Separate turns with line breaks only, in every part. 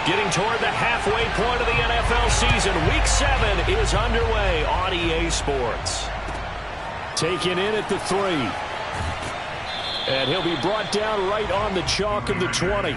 Getting toward the halfway point of the NFL season. Week 7 is underway on EA Sports. Taken in at the 3. And he'll be brought down right on the chalk of the 20.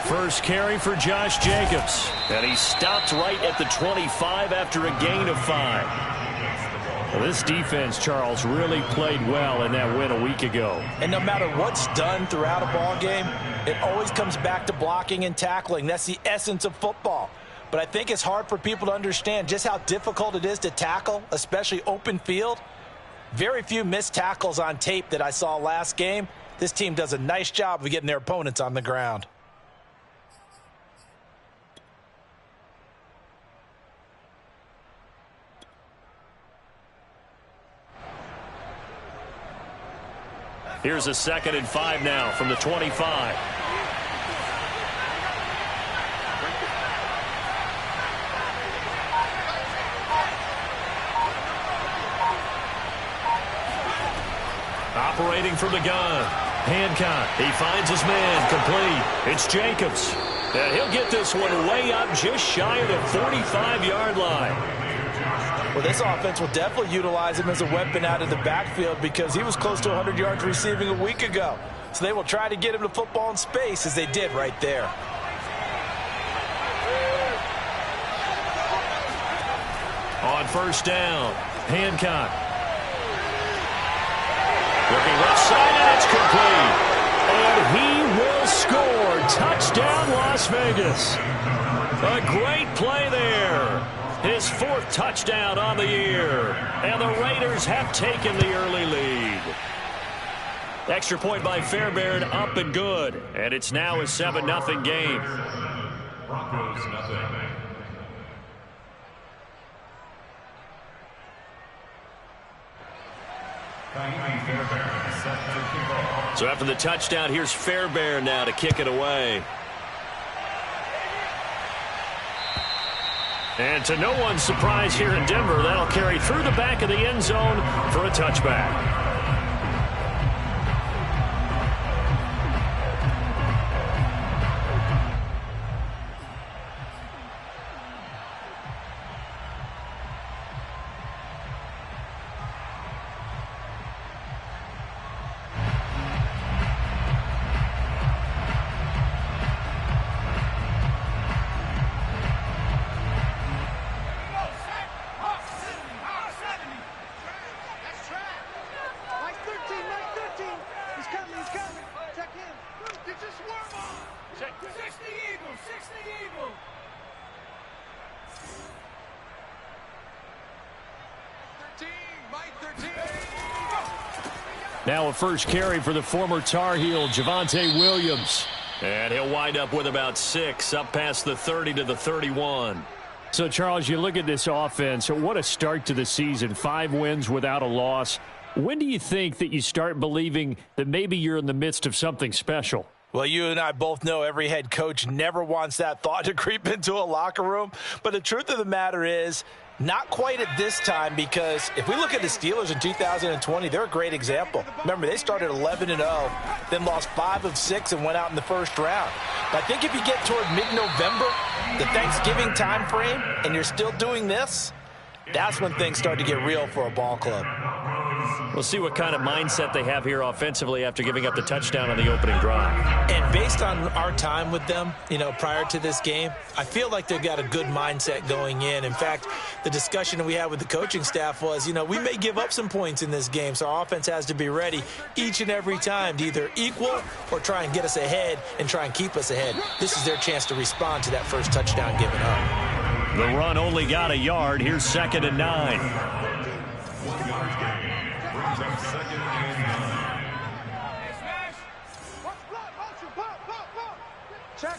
First carry for Josh Jacobs. And he stopped right at the 25 after a gain of 5. Well, this defense, Charles, really played well in that win a week ago.
And no matter what's done throughout a ball game, it always comes back to blocking and tackling. That's the essence of football. But I think it's hard for people to understand just how difficult it is to tackle, especially open field. Very few missed tackles on tape that I saw last game. This team does a nice job of getting their opponents on the ground.
Here's a 2nd and 5 now from the 25. Operating from the gun. Hancock. He finds his man. Complete. It's Jacobs. And he'll get this one way up just shy of the 45-yard line.
Well, this offense will definitely utilize him as a weapon out of the backfield because he was close to 100 yards receiving a week ago. So they will try to get him to football in space as they did right there.
On first down, Hancock. Looking left side, and it's complete. And he will score. Touchdown, Las Vegas. A great play there. His 4th touchdown on the year. And the Raiders have taken the early lead. Extra point by Fairbairn, up and good. And it's now a 7-0 game.
Broncos nothing.
So after the touchdown, here's Fairbairn now to kick it away. And to no one's surprise here in Denver, that'll carry through the back of the end zone for a touchback. Now a first carry for the former Tar Heel, Javonte Williams. And he'll wind up with about 6, up past the 30 to the 31. So, Charles, you look at this offense, what a start to the season. 5 wins without a loss. When do you think that you start believing that maybe you're in the midst of something special?
Well, you and I both know every head coach never wants that thought to creep into a locker room. But the truth of the matter is, not quite at this time, because if we look at the Steelers in 2020, they're a great example. Remember, they started 11-0, then lost 5 of 6 and went out in the first round. But I think if you get toward mid-November, the Thanksgiving time frame, and you're still doing this, that's when things start to get real for a ball club.
We'll see what kind of mindset they have here offensively after giving up the touchdown on the opening drive.
And based on our time with them, prior to this game, I feel like they've got a good mindset going in. In fact, the discussion that we had with the coaching staff was, we may give up some points in this game, so our offense has to be ready each and every time to either equal or try and get us ahead and try and keep us ahead. This is their chance to respond to that first touchdown given up.
The run only got a yard. Here's 2nd and 9.
Check.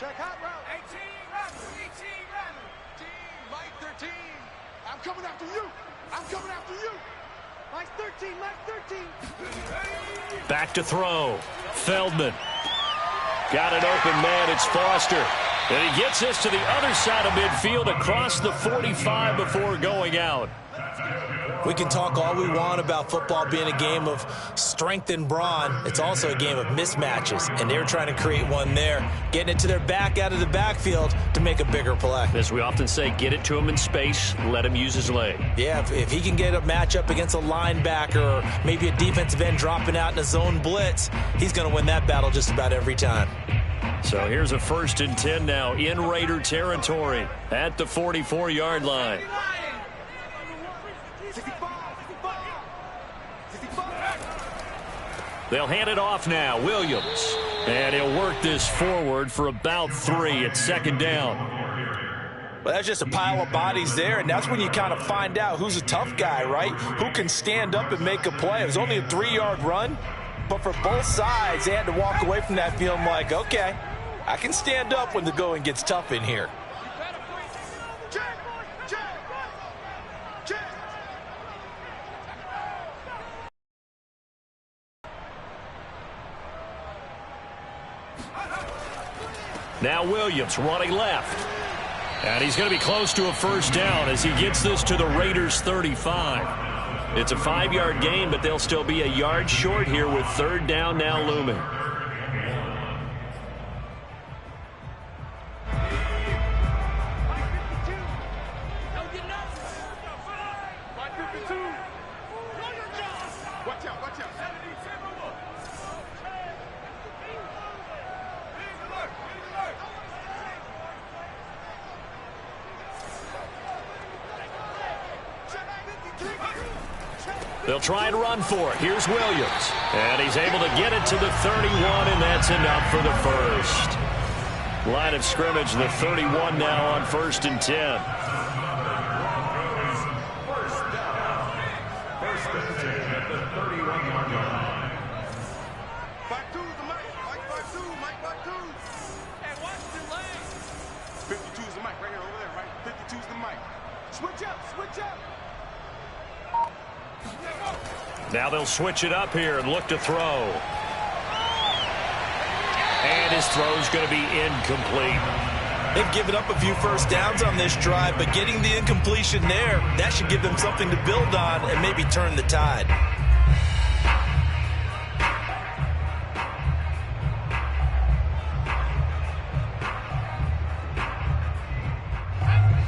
Check hot route. 18 running. 18 running. Team, Mike 13. I'm coming after you. I'm coming after you. Mike 13. Mike 13.
Back to throw. Feldman. Got an open man. It's Foster. And he gets this to the other side of midfield across the 45 before going out.
We can talk all we want about football being a game of strength and brawn. It's also a game of mismatches, and they're trying to create one there, getting it to their back out of the backfield to make a bigger play.
As we often say, get it to him in space, let him use his leg.
Yeah, if he can get a matchup against a linebacker or maybe a defensive end dropping out in a zone blitz, he's going to win that battle just about every time.
So here's a 1st and 10 now in Raider territory at the 44-yard line. They'll hand it off now. Williams. And he'll work this forward for about 3 at 2nd down.
Well, that's just a pile of bodies there, and that's when you kind of find out who's a tough guy, right? Who can stand up and make a play. It was only a 3-yard run, but for both sides, they had to walk away from that feeling like, okay, I can stand up when the going gets tough in here.
Now Williams running left. And he's going to be close to a 1st down as he gets this to the Raiders 35. It's a 5-yard gain, but they'll still be a yard short here with 3rd down now looming. They'll try and run for it. Here's Williams. And he's able to get it to the 31, and that's enough for the 1st. Line of scrimmage, the 31 now on 1st and 10.
First and 10 at the 31-yard line.
Back two, the Mike. Mike back two. Mike back two. And watch the lane. 52 is the Mike right here over there, right? 52 is the Mike. Switch up. Switch up.
Now they'll switch it up here and look to throw. And his throw's going to be incomplete.
They've given up a few 1st downs on this drive, but getting the incompletion there, that should give them something to build on and maybe turn the tide.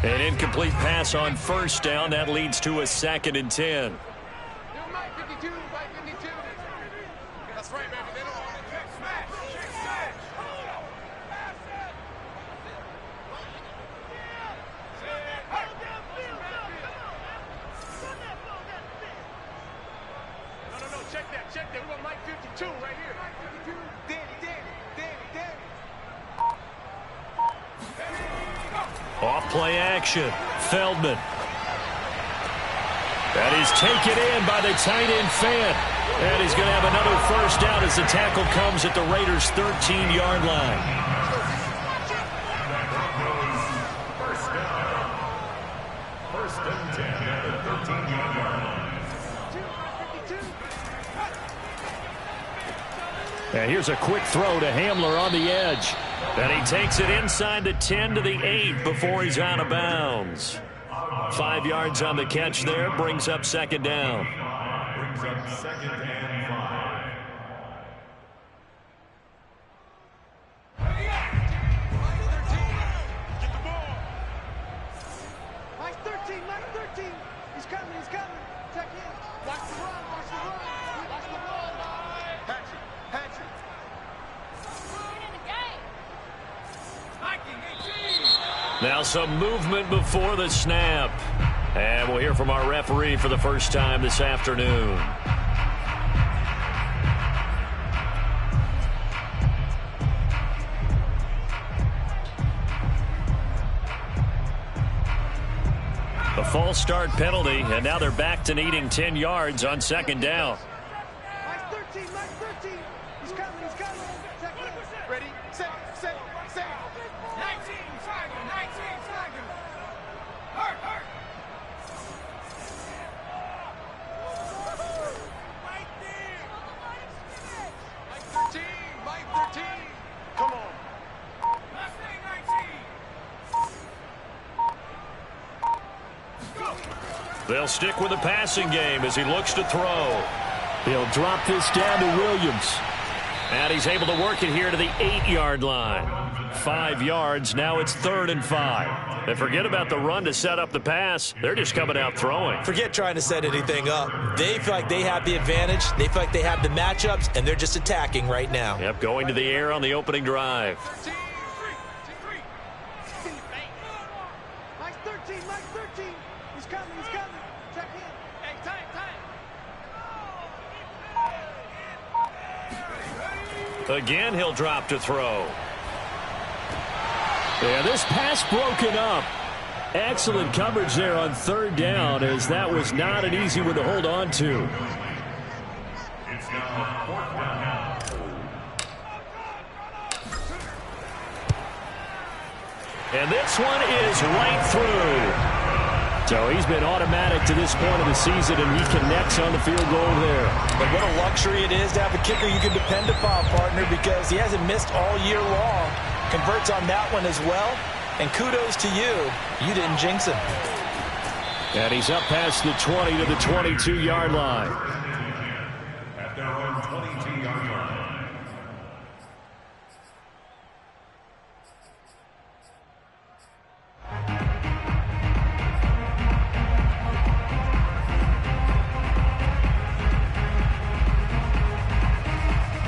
An incomplete pass on 1st down. That leads to a 2nd and 10.
Check that. We got Mike 52 right here. Mike 52. Danny.
Off play action. Feldman. That is taken in by the tight end Fant. And he's going to have another 1st down as the tackle comes at the Raiders' 13-yard line.
First and 10 at the 13-yard line.
And here's a quick throw to Hamler on the edge. And he takes it inside the 10 to the 8 before he's out of bounds. 5 yards on the catch there, brings up 2nd down.
Brings up 2nd and 5.
Get the ball. Mike 13. He's coming. Check in. Watch the run. Watch the run. Hatchet.
Now some movement before the snap. And we'll hear from our referee for the first time this afternoon. A false start penalty, and now they're back to needing 10 yards on 2nd down.
Mike 13. He's coming. Check in. Ready, set.
They'll stick with the passing game as he looks to throw.
He'll drop this down to Williams.
And he's able to work it here to the 8-yard line. 5 yards, now it's 3rd and 5. And forget about the run to set up the pass. They're just coming out throwing.
Forget trying to set anything up. They feel like they have the advantage. They feel like they have the matchups, and they're just attacking right now.
Yep, going to the air on the opening drive.
Mike 13, Mike 13. He's coming, he's coming. Check in. Hey, time.
Again, he'll drop to throw.
Yeah, this pass broken up. Excellent coverage there on 3rd down, as that was not an easy one to hold on to.
It's now 4th down.
And this one is right through.
So he's been automatic to this point of the season, and he connects on the field goal there.
But what a luxury it is to have a kicker you can depend upon, partner, because he hasn't missed all year long. Converts on that one as well. And kudos to you. You didn't jinx him.
And he's up past the 20 to the 22-yard line.
At their own 22-yard line.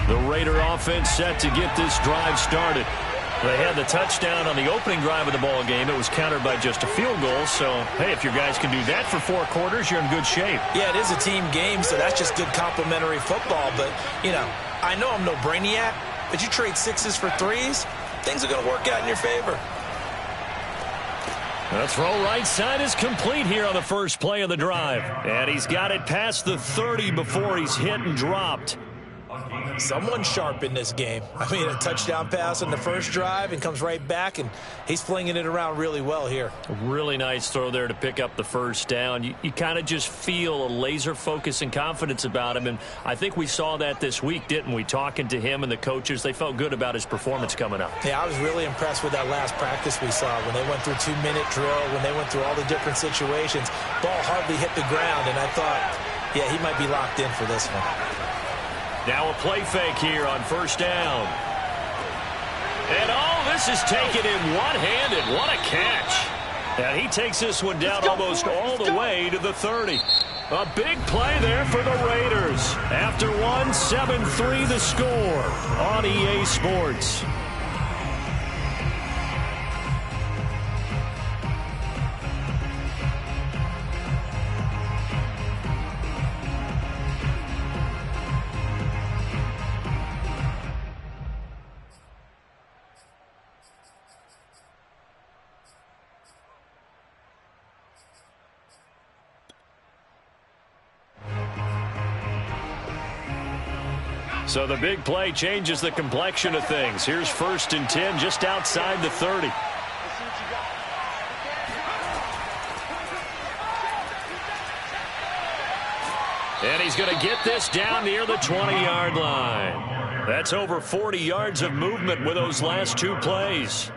The Raider offense set to get this drive started. They had the touchdown on the opening drive of the ball game. It was countered by just a field goal. So, hey, if your guys can do that for 4 quarters, you're in good shape.
Yeah, it is a team game, so that's just good complimentary football. But, you know, I know I'm no brainiac, but you trade 6s for 3s, things are going to work out in your favor.
The throw right side is complete here on the first play of the drive. And he's got it past the 30 before he's hit and dropped.
Someone's sharp in this game. I mean, a touchdown pass on the first drive and comes right back, and he's flinging it around really well here.
A really nice throw there to pick up the first down. You kind of just feel a laser focus and confidence about him, and I think we saw that this week, didn't we? Talking to him and the coaches, they felt good about his performance coming up.
Yeah, I was really impressed with that last practice we saw when they went through 2-minute drill, when they went through all the different situations. Ball hardly hit the ground, and I thought, yeah, he might be locked in for this one.
Now a play fake here on first down. And this is taken in one-handed. What a catch. And he takes this one down almost all the way to the 30. A big play there for the Raiders. After one, 7-3 the score on EA Sports. So the big play changes the complexion of things. Here's 1st and 10 just outside the 30. And he's going to get this down near the 20-yard line. That's over 40 yards of movement with those last 2 plays.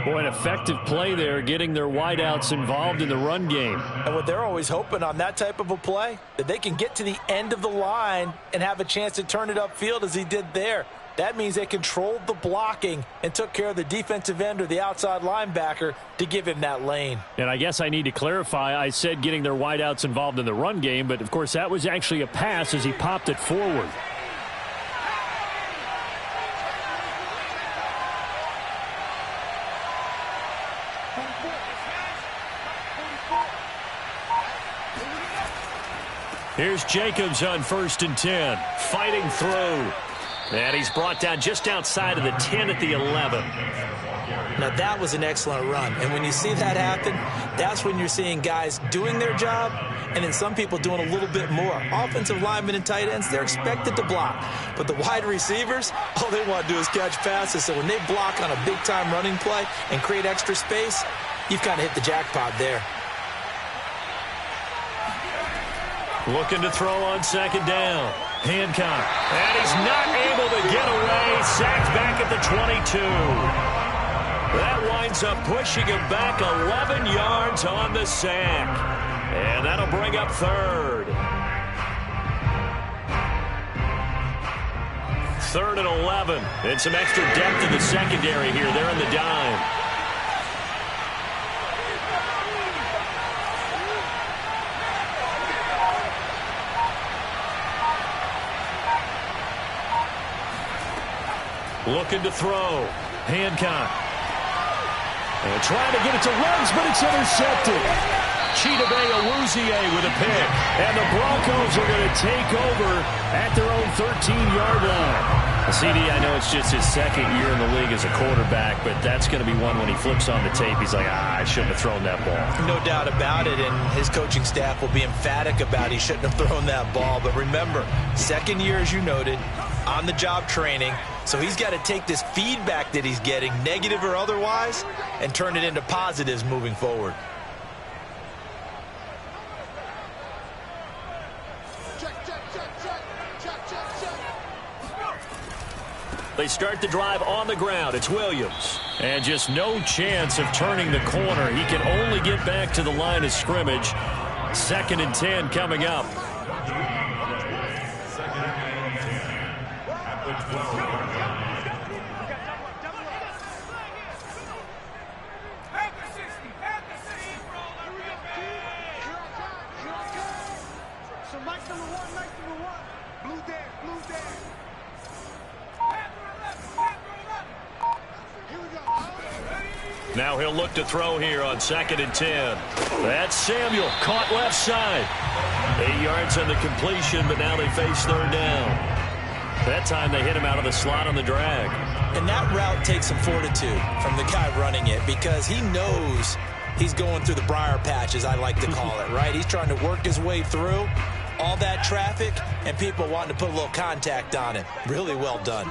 Boy, an effective play there, getting their wideouts involved in the run game.
And what they're always hoping on that type of a play, that they can get to the end of the line and have a chance to turn it upfield as he did there. That means they controlled the blocking and took care of the defensive end or the outside linebacker to give him that lane.
And I guess I need to clarify, I said getting their wideouts involved in the run game, but of course that was actually a pass as he popped it forward. Here's Jacobs on 1st and 10, fighting through. And he's brought down just outside of the 10 at the 11.
Now, that was an excellent run. And when you see that happen, that's when you're seeing guys doing their job and then some people doing a little bit more. Offensive linemen and tight ends, they're expected to block. But the wide receivers, all they want to do is catch passes. So when they block on a big-time running play and create extra space, you've kind of hit the jackpot there.
Looking to throw on 2nd down. Hancock. And he's not able to get away. Sacked back at the 22. That winds up pushing him back 11 yards on the sack.
And that'll bring up third. 3rd and 11. And some extra depth in the secondary here. They're in the dime. Looking to throw. Hancock. And trying to get it to Ruggs, but it's intercepted. Chidobe Awuzie with a pick. And the Broncos are going to take over at their own 13-yard line. CD, I know it's just his second year in the league as a quarterback, but that's going to be one when he flips on the tape. He's like, I shouldn't have thrown that ball.
No doubt about it, and his coaching staff will be emphatic about he shouldn't have thrown that ball. But remember, second year, as you noted, on-the-job training. So he's got to take this feedback that he's getting, negative or otherwise, and turn it into positives moving forward.
They start the drive on the ground. It's Williams. And just no chance of turning the corner. He can only get back to the line of scrimmage. 2nd and 10 coming up. Now he'll look to throw here on 2nd and 10. That's Samuel, caught left side. 8 yards on the completion, but now they face 3rd down. That time they hit him out of the slot on the drag.
And that route takes some fortitude from the guy running it because he knows he's going through the briar patch, as I like to call it, right? He's trying to work his way through all that traffic and people wanting to put a little contact on him. Really well done.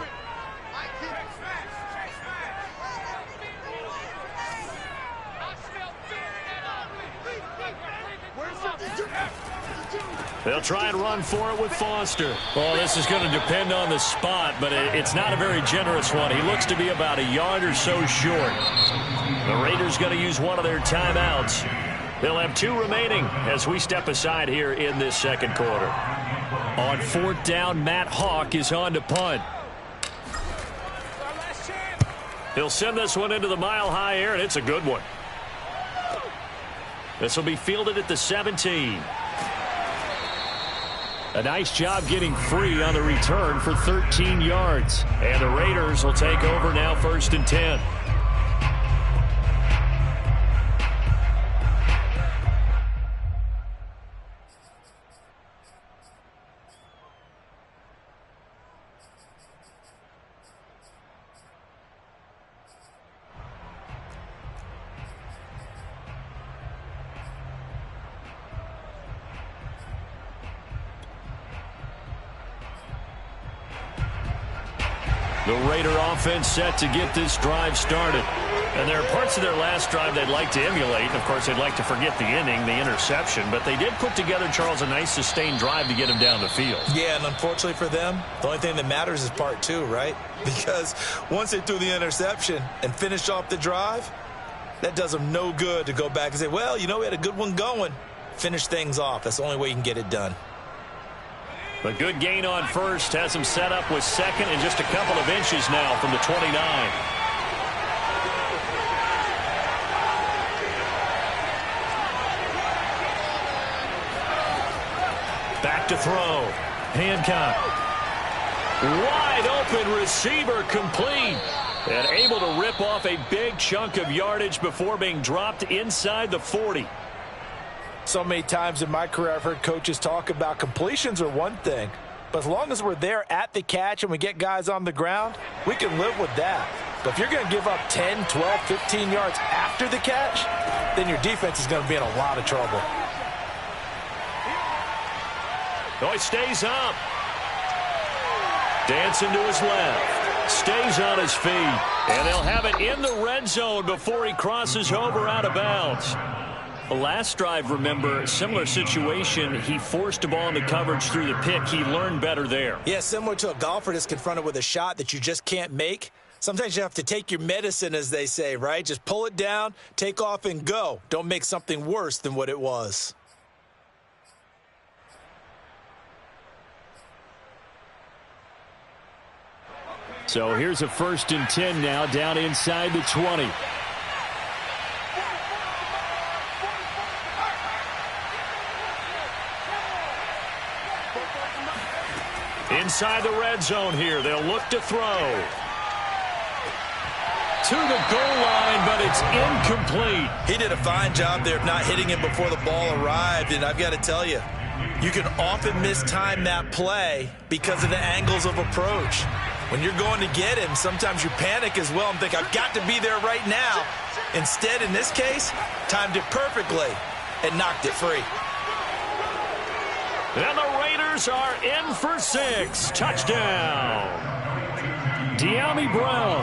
They'll try and run for it with Foster. Well, this is going to depend on the spot, but it's not a very generous one. He looks to be about a yard or so short. The Raiders going to use one of their timeouts. They'll have 2 remaining as we step aside here in this second quarter. On 4th down, Matt Hawk is on to punt. He'll send this one into the mile-high air, and it's a good one. This will be fielded at the 17. A nice job getting free on the return for 13 yards. And the Raiders will take over now 1st and 10. The Raider offense set to get this drive started. And there are parts of their last drive they'd like to emulate. And, of course, they'd like to forget the inning, the interception. But they did put together, Charles, a nice sustained drive to get him down the field.
Yeah, and unfortunately for them, the only thing that matters is part 2, right? Because once they threw the interception and finished off the drive, that does them no good to go back and say, well, you know, we had a good one going. Finish things off. That's the only way you can get it done.
A good gain on first has him set up with 2nd and just a couple of inches now from the 29. Back to throw. Hancock. Wide open receiver complete. And able to rip off a big chunk of yardage before being dropped inside the 40.
So many times in my career I've heard coaches talk about completions are one thing, but as long as we're there at the catch and we get guys on the ground, we can live with that. But if you're going to give up 10, 12, 15 yards after the catch, then your defense is going to be in a lot of trouble.
Oh, he stays up. Dancing to his left. Stays on his feet. And they'll have it in the red zone before he crosses over out of bounds. The last drive, remember, similar situation. He forced a ball into coverage through the pick. He learned better there.
Yeah, similar to a golfer that's confronted with a shot that you just can't make. Sometimes you have to take your medicine, as they say, right? Just pull it down, take off, and go. Don't make something worse than what it was.
So here's a 1st and 10 now, down inside the 20. Inside the red zone here. They'll look to throw. To the goal line, but it's incomplete.
He did a fine job there of not hitting him before the ball arrived, and I've got to tell you, you can often mistime that play because of the angles of approach. When you're going to get him, sometimes you panic as well and think, I've got to be there right now. Instead, in this case, timed it perfectly and knocked it free.
And the Raiders are in for 6. Touchdown. De'Ami Brown,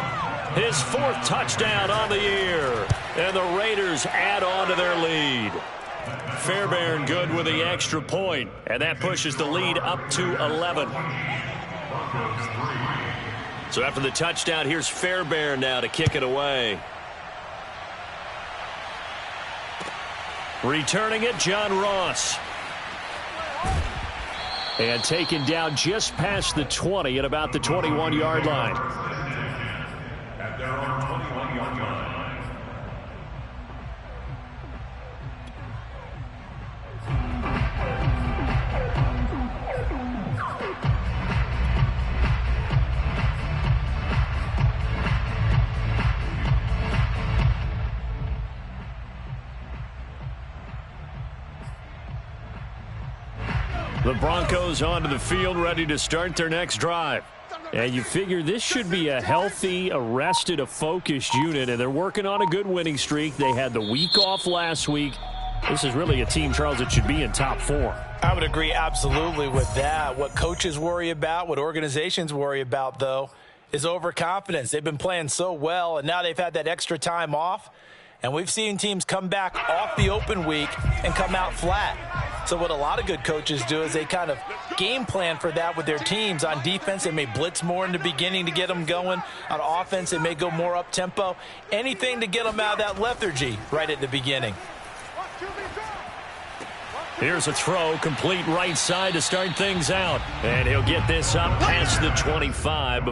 his 4th touchdown on the year. And the Raiders add on to their lead. Fairbairn good with the extra point. And that pushes the lead up to 11. So after the touchdown, here's Fairbairn now to kick it away. Returning it, John Ross. And taken down just past the 20 at about the 21-yard line.
At their own 21-yard line.
The Broncos onto the field, ready to start their next drive. And you figure this should be a healthy, arrested, a focused unit, and they're working on a good winning streak. They had the week off last week. This is really a team, Charles, that should be in top 4.
I would agree absolutely with that. What coaches worry about, what organizations worry about, though, is overconfidence. They've been playing so well, and now they've had that extra time off. And we've seen teams come back off the open week and come out flat. So what a lot of good coaches do is they kind of game plan for that with their teams. On defense, they may blitz more in the beginning to get them going. On offense, they may go more up-tempo. Anything to get them out of that lethargy right at the beginning.
Here's a throw, complete right side to start things out. And he'll get this up past the 25 before